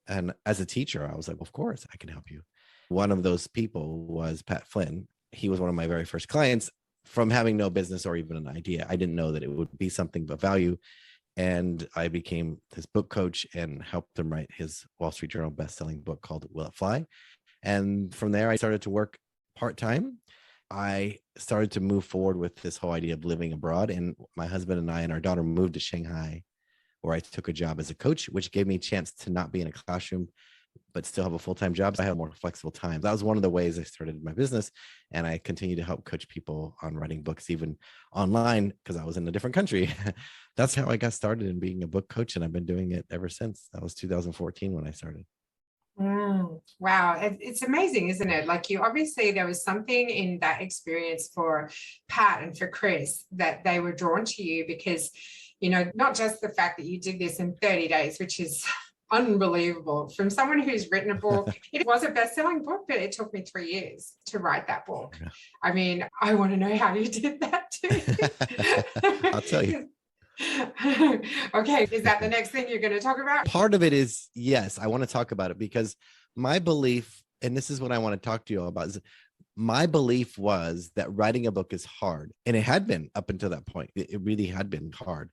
And as a teacher, I was like, well, of course I can help you. One of those people was Pat Flynn. He was one of my very first clients. From having no business or even an idea, I didn't know that it would be something of value. And I became his book coach and helped him write his Wall Street Journal best-selling book called Will It Fly? And from there, I started to work part-time. I started to move forward with this whole idea of living abroad. And my husband and I and our daughter moved to Shanghai, where I took a job as a coach, which gave me a chance to not be in a classroom, but still have a full-time job. So I had more flexible time. That was one of the ways I started my business. And I continue to help coach people on writing books, even online, because I was in a different country. That's how I got started in being a book coach. And I've been doing it ever since. That was 2014 when I started. Wow. It's amazing, isn't it? Like you, obviously there was something in that experience for Pat and for Chris that they were drawn to you because, not just the fact that you did this in 30 days, which is unbelievable from someone who's written a book. It was a best-selling book, but it took me 3 years to write that book. Yeah. I mean, I want to know how you did that too. I'll tell you. Okay, is that the next thing you're going to talk about? Part of it is, yes, I want to talk about it because my belief, and this is what I want to talk to you about, is my belief was that writing a book is hard. And it had been up until that point. It really had been hard.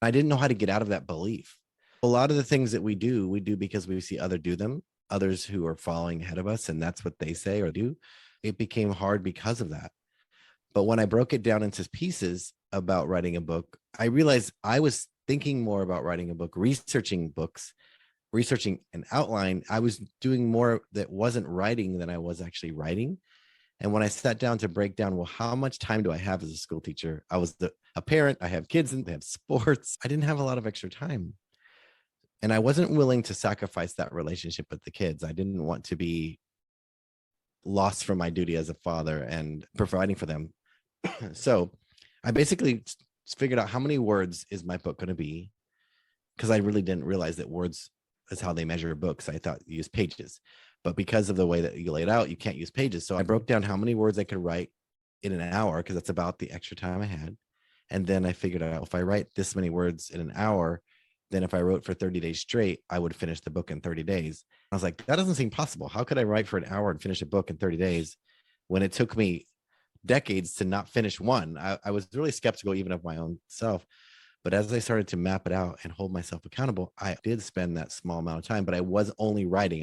I didn't know how to get out of that belief. A lot of the things that we do because we see others do them, others who are following ahead of us, and that's what they say or do. It became hard because of that. But when I broke it down into pieces about writing a book, I realized I was thinking more about writing a book, researching books, researching an outline. I was doing more that wasn't writing than I was actually writing. And when I sat down to break down, well, how much time do I have as a school teacher? I was a parent. I have kids and they have sports. I didn't have a lot of extra time. And I wasn't willing to sacrifice that relationship with the kids. I didn't want to be lost from my duty as a father and providing for them. So I basically figured out how many words is my book going to be, because I really didn't realize that words is how they measure books. I thought you use pages, but because of the way that you lay it out, you can't use pages. So I broke down how many words I could write in an hour, because that's about the extra time I had. And then I figured out if I write this many words in an hour, then if I wrote for 30 days straight, I would finish the book in 30 days. I was like, that doesn't seem possible. How could I write for an hour and finish a book in 30 days when it took me decades to not finish one? I was really skeptical even of my own self. But as I started to map it out and hold myself accountable, I did spend that small amount of time, but I was only writing.